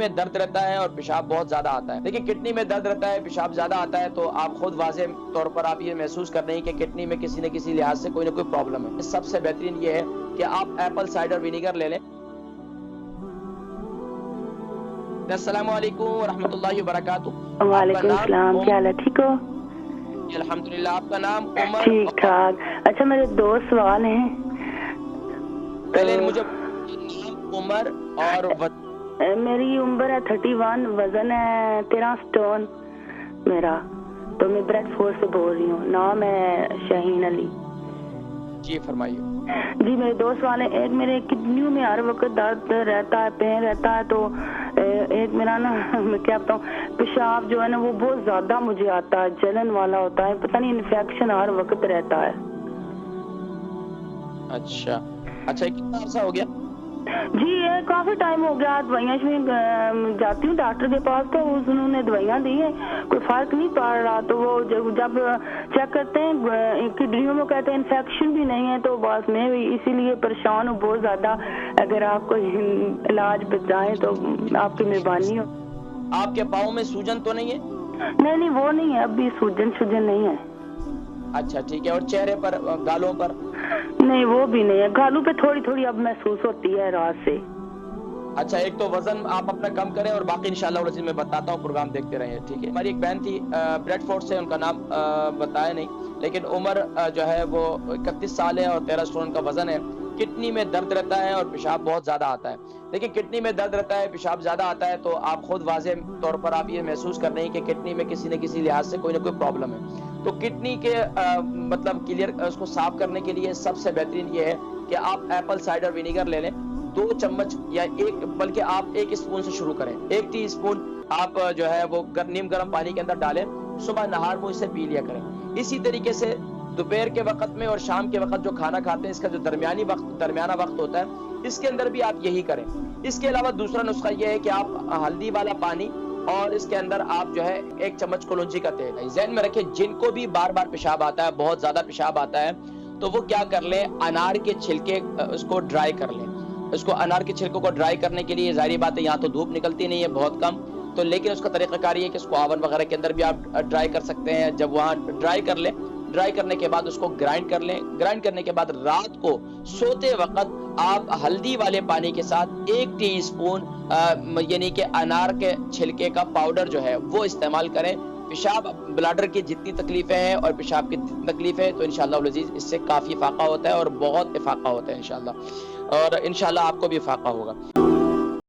میں درد رہتا ہے اور پیشاب بہت زیادہ آتا ہے. دیکھیں کڈنی میں درد رہتا ہے، پیشاب زیادہ آتا ہے تو آپ خود واضح طور پر آپ یہ محسوس کر رہے ہیں کہ کڈنی میں کسی نہ کسی لحاظ سے کوئی نہ کوئی پرابلم ہے. سب سے بہترین یہ ہے کہ آپ ایپل سائڈر ونیگر لے لیں. السلام علیکم ورحمۃ اللہ وبرکاتہ. وعلیکم السلام، کیا حال ہے؟ ٹھیک ہو؟ الحمدللہ. آپ کا نام؟ عمر. ٹھیک ٹھاک. اچھا میرے دو سوال ہیں. پہلے مجھے عمر اور میری عمر ہے 31، وزن ہے 13 سٹون میرا. تو میں بریڈ فورٹ سے بول رہی ہوں. نام ہے شاہین علی. جی فرمائیے. جی میرے دو سوال ہیں. ایک میرے کڈنیوں میں ہر وقت درد رہتا ہے، پین رہتا ہے. تو ایک میرا نا میں کیا بتاؤں، پیشاب جو ہے نا وہ بہت زیادہ مجھے آتا ہے، جلن والا ہوتا ہے. پتہ نہیں انفیکشن ہر وقت رہتا ہے. اچھا کتنا عرصہ ہو گیا؟ جی یہ کافی ٹائم ہو گیا. دوائیاں میں جاتی ہوں ڈاکٹر کے پاس تو انہوں نے دوائیاں دی ہیں، کوئی فرق نہیں پڑ رہا. تو وہ جب چیک کرتے ہیں کڈنیوں میں کہتے ہیں انفیکشن بھی نہیں ہے. تو بس میں اسی لیے پریشان ہوں بہت زیادہ. اگر آپ کو علاج بتائیں تو آپ کی مہربانی ہو. آپ کے پاؤں میں سوجن تو نہیں ہے؟ نہیں وہ نہیں ہے، ابھی سوجن نہیں ہے. اچھا ٹھیک ہے. اور چہرے پر، گالوں پر؟ نہیں وہ بھی نہیں ہے. گالوں پہ تھوڑی تھوڑی اب محسوس ہوتی ہے رات سے. اچھا ایک تو وزن آپ اپنا کم کریں اور باقی انشاءاللہ میں بتاتا ہوں، پروگرام دیکھتے رہیں. ٹھیک ہے. ہماری ایک بہن تھی بریڈ فورٹ سے، ان کا نام بتایا نہیں، لیکن عمر جو ہے وہ 31 سال ہے اور 13 سٹون کا وزن ہے. کڈنی میں درد رہتا ہے اور پیشاب بہت زیادہ آتا ہے. دیکھیں کڈنی میں درد رہتا ہے، پیشاب زیادہ آتا ہے تو آپ خود واضح طور پر آپ یہ محسوس کر رہے ہیں کہ کڈنی میں کسی نہ کسی لحاظ سے کوئی نہ کوئی پرابلم ہے. تو کڈنی کے مطلب کلیئر اس کو صاف کرنے کے لیے سب سے بہترین یہ ہے کہ آپ ایپل سائڈر ونیگر لے لیں. 2 چمچ یا ایک، بلکہ آپ 1 اسپون سے شروع کریں. 1 ٹی اسپون آپ جو ہے وہ نیم گرم پانی کے اندر ڈالیں. صبح نہار منہ سے پی لیا کریں. اسی طریقے سے دوپہر کے وقت میں اور شام کے وقت جو کھانا کھاتے ہیں، اس کا جو درمیانہ وقت ہوتا ہے، اس کے اندر بھی آپ یہی کریں. اس کے علاوہ دوسرا نسخہ یہ ہے کہ آپ ہلدی والا پانی اور اس کے اندر آپ جو ہے 1 چمچ کلونجی کا تیل. ذہن میں رکھیں جن کو بھی بار بار پیشاب آتا ہے، بہت زیادہ پیشاب آتا ہے، تو وہ کیا کر لیں، انار کے چھلکے اس کو ڈرائی کر لیں. اس کو انار کے چھلکوں کو ڈرائی کرنے کے لیے ظاہری بات ہے یہاں تو دھوپ نکلتی نہیں ہے، بہت کم، تو لیکن اس کا طریقہ کار یہ ہے کہ اس کو آون وغیرہ کے اندر بھی آپ ڈرائی کر سکتے ہیں. جب وہاں ڈرائی کر لیں، ڈرائی کرنے کے بعد اس کو گرائنڈ کر لیں. گرائنڈ کرنے کے بعد رات کو سوتے وقت آپ ہلدی والے پانی کے ساتھ 1 ٹی اسپون یعنی کہ انار کے چھلکے کا پاؤڈر جو ہے وہ استعمال کریں. پیشاب بلاڈر کی جتنی تکلیفیں ہیں اور پیشاب کی جتنی تکلیفیں ہیں تو انشاءاللہ العزیز اس سے کافی فاقہ ہوتا ہے اور بہت افاقہ ہوتا ہے انشاءاللہ. اور انشاءاللہ آپ کو بھی فاقہ ہوگا.